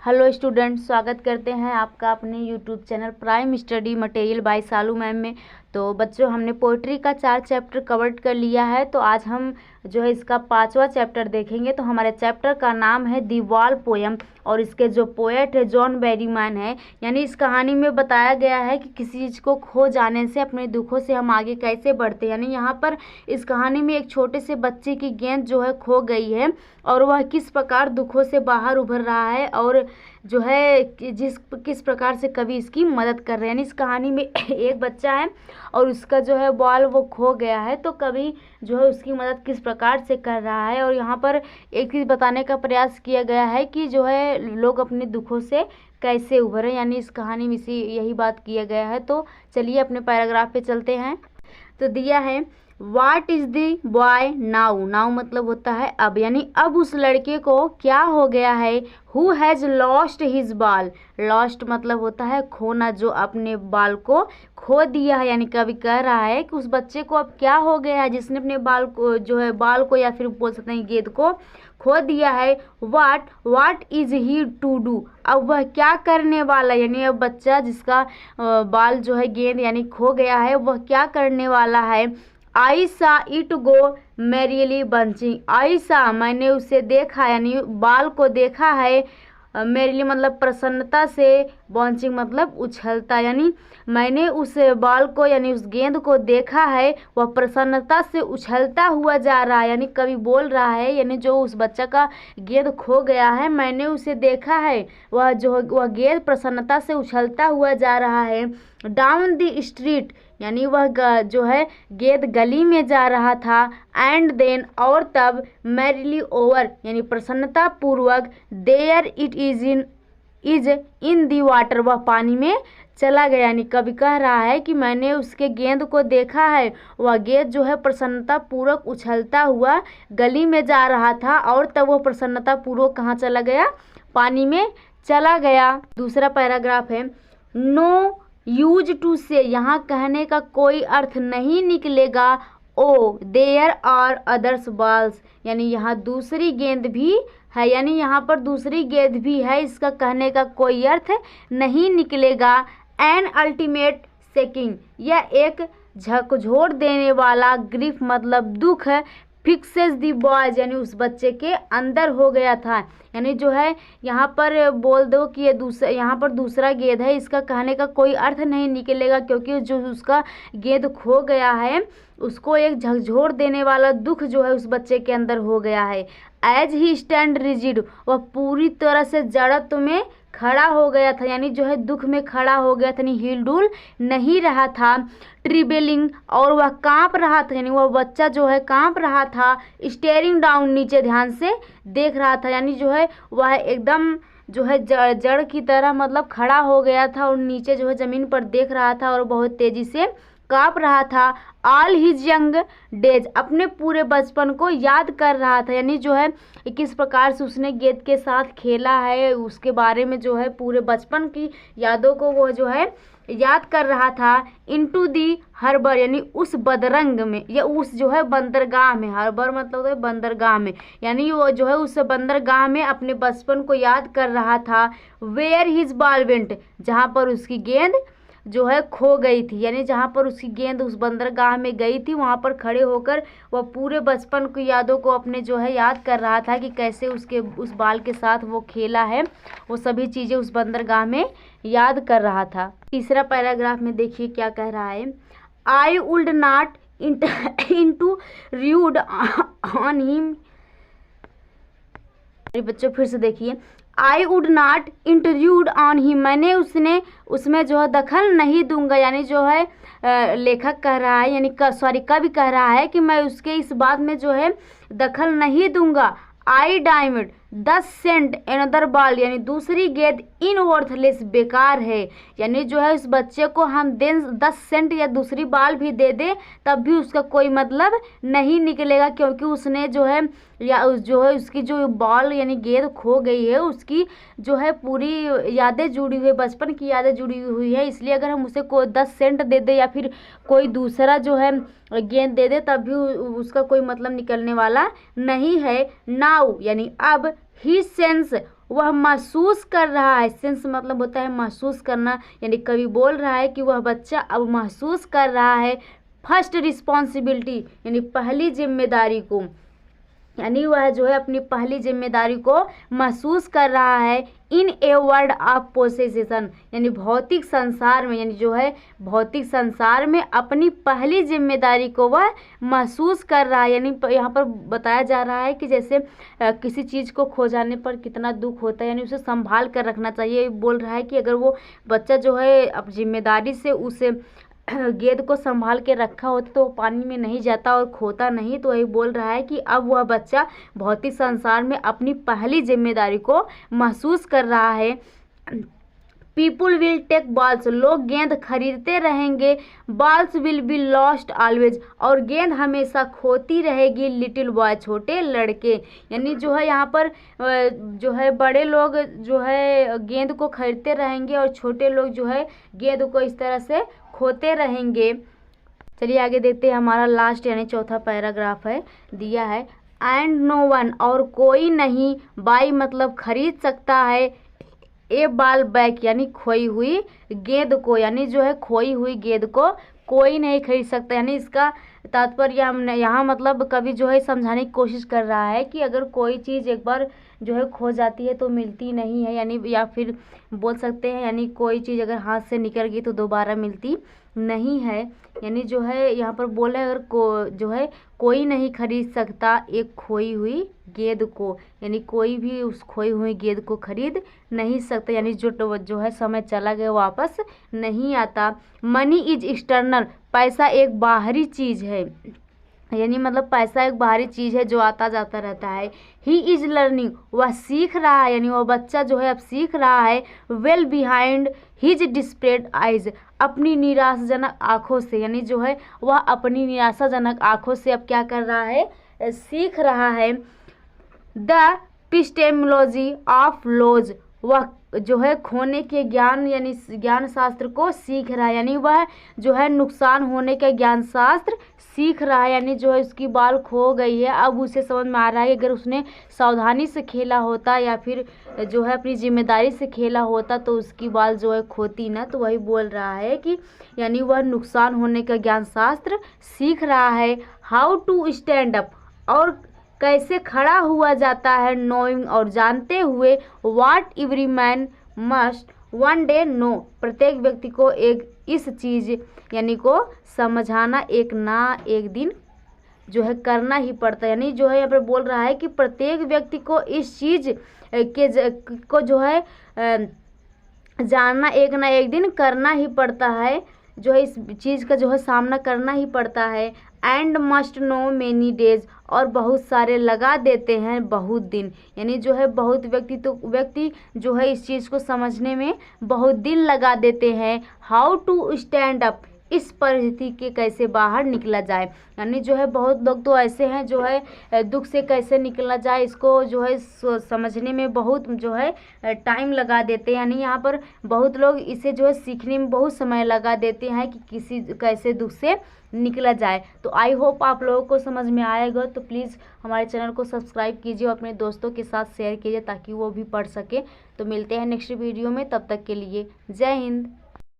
Hello student, स्वागत करते हैं आपका अपने YouTube channel prime study material by Salu ma'am में। तो बच्चों, हमने पोइट्री का 4 चैप्टर कवर कर लिया है। तो आज हम जो है इसका 5वां चैप्टर देखेंगे। तो हमारे चैप्टर का नाम है दी वॉल पोयम और इसके जो पोएट है जॉन बैरीमैन है। यानी इस कहानी में बताया गया है कि किसी चीज़ को खो जाने से, अपने दुखों से हम आगे कैसे बढ़ते हैं। यानी यहाँ पर इस कहानी में एक छोटे से बच्चे की गेंद जो है खो गई है और वह किस प्रकार दुखों से बाहर उभर रहा है और जो है किस प्रकार से कवि इसकी मदद कर रहे हैं। यानी इस कहानी में एक बच्चा है और उसका जो है बॉल वो खो गया है, तो कवि जो है उसकी मदद किस प्रकार से कर रहा है। और यहाँ पर एक चीज़ बताने का प्रयास किया गया है कि जो है लोग अपने दुखों से कैसे उभरे। यानी इस कहानी में यही बात किया गया है। तो चलिए अपने पैराग्राफ पे चलते हैं। तो दिया है what is the boy now. Now मतलब होता है अब, यानी अब उस लड़के को क्या हो गया है। हु हैज़ लॉस्ट हिज बाल। लॉस्ट मतलब होता है खोना, जो अपने बाल को खो दिया है। यानी कवि कह रहा है कि उस बच्चे को अब क्या हो गया है जिसने अपने बाल को जो है बाल को या फिर बोल सकते हैं गेंद को खो दिया है। What is he to do. अब वह क्या करने वाला, यानी अब बच्चा जिसका बाल जो है गेंद यानी खो गया है, वह क्या करने वाला है। आई सा इट गो मैरियली बंचिंग। आई सा मैंने उसे देखा, यानी बाल को देखा है। मैरियली मतलब प्रसन्नता से, बॉन्चिंग मतलब उछलता। यानी मैंने उस बाल को यानी उस गेंद को देखा है, वह प्रसन्नता से उछलता हुआ जा रहा है। यानी कवि बोल रहा है, यानी जो उस बच्चा का गेंद खो गया है मैंने उसे देखा है, वह गेंद प्रसन्नता से उछलता हुआ जा रहा है। डाउन द स्ट्रीट, यानी वह जो है गेंद गली में जा रहा था। एंड देन और तब मैरिली ओवर यानी प्रसन्नता पूर्वक। There it is in the water, वह पानी में चला गया। यानी कवि कह रहा है कि मैंने उसके गेंद को देखा है, वह गेंद जो है प्रसन्नता पूर्वक उछलता हुआ गली में जा रहा था और तब वह प्रसन्नता पूर्वक कहाँ चला गया, पानी में चला गया। दूसरा पैराग्राफ है नो यूज टू से, यहाँ कहने का कोई अर्थ नहीं निकलेगा। Oh there are others balls, यानी यहाँ दूसरी गेंद भी है, यानी यहाँ पर दूसरी गेंद भी है, इसका कहने का कोई अर्थ नहीं निकलेगा। एन अल्टीमेट सेकिंग, यह एक झकझोर देने वाला ग्रीफ मतलब दुख है। फिक्सेस दी बॉयज, यानी उस बच्चे के अंदर हो गया था। यानी जो है यहाँ पर बोल दो कि ये यहाँ पर दूसरा गेंद है, इसका कहने का कोई अर्थ नहीं निकलेगा क्योंकि जो उसका गेंद खो गया है उसको एक झकझोर देने वाला दुख जो है उस बच्चे के अंदर हो गया है। एज ही स्टैंड रिजिड, वह पूरी तरह से जड़त्व में खड़ा हो गया था, यानी जो है दुख में खड़ा हो गया था, यानी हिल डुल नहीं रहा था। ट्रिबलिंग, और वह कांप रहा था, यानी वह बच्चा जो है कांप रहा था। स्टेयरिंग डाउन, नीचे ध्यान से देख रहा था, यानी जो है वह एकदम जो है जड़ की तरह मतलब खड़ा हो गया था और नीचे जो है ज़मीन पर देख रहा था और बहुत तेज़ी से काँप रहा था। ऑल हिज यंग डेज, अपने पूरे बचपन को याद कर रहा था, यानी जो है किस प्रकार से उसने गेंद के साथ खेला है उसके बारे में जो है पूरे बचपन की यादों को वो जो है याद कर रहा था। इनटू दी हर्बर, यानी उस बदरंग में या उस जो है बंदरगाह में, हर्बर मतलब है बंदरगाह में, यानी वो जो है उस बंदरगाह में अपने बचपन को याद कर रहा था। वेयर हिज बॉल वेंट, जहाँ पर उसकी गेंद जो है खो गई थी, यानी जहाँ पर उसकी गेंद उस बंदरगाह में गई थी वहाँ पर खड़े होकर वह पूरे बचपन की यादों को अपने जो है याद कर रहा था कि कैसे उसके उस बाल के साथ वो खेला है, वो सभी चीज़ें उस बंदरगाह में याद कर रहा था। तीसरा पैराग्राफ में देखिए क्या कह रहा है। I would not intrude on him, बच्चों फिर से देखिए। I would not intrude on him, मैंने उसमें जो है दखल नहीं दूंगा, यानी जो है लेखक कह रहा है, यानी कवि कह रहा है कि मैं उसके इस बात में जो है दखल नहीं दूंगा। आई डायमंड 10 सेंट अनदर बॉल, यानी दूसरी गेंद इन वर्थलेस बेकार है, यानी जो है उस बच्चे को हम 10 सेंट या दूसरी बॉल भी दे दे तब भी उसका कोई मतलब नहीं निकलेगा क्योंकि उसने जो है या जो है उसकी जो बॉल यानी गेंद खो गई है उसकी जो है पूरी यादें जुड़ी हुई, बचपन की यादें जुड़ी हुई है। इसलिए अगर हम उसे कोई 10 सेंट दे दे या फिर कोई दूसरा जो है गेंद दे दे तब भी उसका कोई मतलब निकलने वाला नहीं है। नाउ यानी अब ही सेंस वह महसूस कर रहा है, सेंस मतलब होता है महसूस करना, यानी कवि बोल रहा है कि वह बच्चा अब महसूस कर रहा है फर्स्ट रिस्पॉन्सिबिलिटी, यानी पहली जिम्मेदारी को, यानी वह जो है अपनी पहली जिम्मेदारी को महसूस कर रहा है इन ए वर्ल्ड ऑफ पोसेशन, यानी भौतिक संसार में, यानी जो है भौतिक संसार में अपनी पहली जिम्मेदारी को वह महसूस कर रहा है। यानी यहाँ पर बताया जा रहा है कि जैसे किसी चीज़ को खो जाने पर कितना दुख होता है, यानी उसे संभाल कर रखना चाहिए। बोल रहा है कि अगर वो बच्चा जो है अब जिम्मेदारी से उसे गेंद को संभाल के रखा होता तो वो पानी में नहीं जाता और खोता नहीं। तो वही बोल रहा है कि अब वह बच्चा भौतिक संसार में अपनी पहली जिम्मेदारी को महसूस कर रहा है। पीपुल विल टेक बॉल्स, लोग गेंद खरीदते रहेंगे। Balls will be lost always, और गेंद हमेशा खोती रहेगी। लिटिल बॉय, छोटे लड़के, यानी जो है यहाँ पर जो है बड़े लोग जो है गेंद को खरीदते रहेंगे और छोटे लोग जो है गेंद को इस तरह से खोते रहेंगे। चलिए आगे देखते हैं, हमारा लास्ट यानी चौथा पैराग्राफ है, दिया है एंड नो वन, और कोई नहीं, बाई मतलब खरीद सकता है, ए बॉल बैक यानी खोई हुई गेंद को, यानी जो है खोई हुई गेंद को कोई नहीं खरीद सकता। यानी इसका तात्पर्य हमने यहाँ मतलब कवि जो है समझाने की कोशिश कर रहा है कि अगर कोई चीज़ एक बार जो है खो जाती है तो मिलती नहीं है, यानी या फिर बोल सकते हैं यानी कोई चीज़ अगर हाथ से निकल गई तो दोबारा मिलती नहीं है। यानी जो है यहाँ पर बोले अगर जो है कोई नहीं खरीद सकता एक खोई हुई गेंद को, यानी कोई भी उस खोई हुई गेंद को खरीद नहीं सकता, यानी जो है समय चला गया वापस नहीं आता। मनी इज एक्सटर्नल, पैसा एक बाहरी चीज़ है, यानी मतलब पैसा एक बाहरी चीज़ है जो आता जाता रहता है। ही इज़ लर्निंग, वह सीख रहा है, यानी वह बच्चा जो है अब सीख रहा है। वेल बिहाइंड हिज डिस्प्रेड आइज, अपनी निराशाजनक आँखों से, यानी जो है वह अपनी निराशाजनक आँखों से अब क्या कर रहा है, सीख रहा है। द पिस्टेमोलॉजी ऑफ लॉज, वह जो है खोने के ज्ञान यानी ज्ञान शास्त्र को सीख रहा है, यानी वह जो है नुकसान होने का ज्ञान शास्त्र सीख रहा है। यानी जो है उसकी बाल खो गई है, अब उसे समझ में आ रहा है कि अगर उसने सावधानी से खेला होता या फिर जो है अपनी जिम्मेदारी से खेला होता तो उसकी बाल जो है खोती ना। तो वही बोल रहा है कि यानी वह नुकसान होने का ज्ञान शास्त्र सीख रहा है। हाउ टू स्टैंड अप, और कैसे खड़ा हुआ जाता है। नोइंग, और जानते हुए। What every man must one day know, प्रत्येक व्यक्ति को एक इस चीज़ यानी को समझाना एक ना एक दिन जो है करना ही पड़ता है। यानी जो है यहाँ पर बोल रहा है कि प्रत्येक व्यक्ति को इस चीज़ को जो है जानना एक ना एक दिन करना ही पड़ता है, जो है इस चीज़ का जो है सामना करना ही पड़ता है। And must know many days, और बहुत सारे लगा देते हैं बहुत दिन, यानी जो है बहुत व्यक्ति जो है इस चीज़ को समझने में बहुत दिन लगा देते हैं। हाउ टू स्टैंड अप, इस परिस्थिति के कैसे बाहर निकला जाए, यानी जो है बहुत लोग तो ऐसे हैं जो है दुख से कैसे निकला जाए इसको जो है समझने में बहुत जो है टाइम लगा देते हैं। यानी यहाँ पर बहुत लोग इसे जो है सीखने में बहुत समय लगा देते हैं कि किसी कैसे दुख से निकला जाए। तो आई होप आप लोगों को समझ में आएगा। तो प्लीज़ हमारे चैनल को सब्सक्राइब कीजिए और अपने दोस्तों के साथ शेयर कीजिए ताकि वो भी पढ़ सके। तो मिलते हैं नेक्स्ट वीडियो में, तब तक के लिए जय हिंद।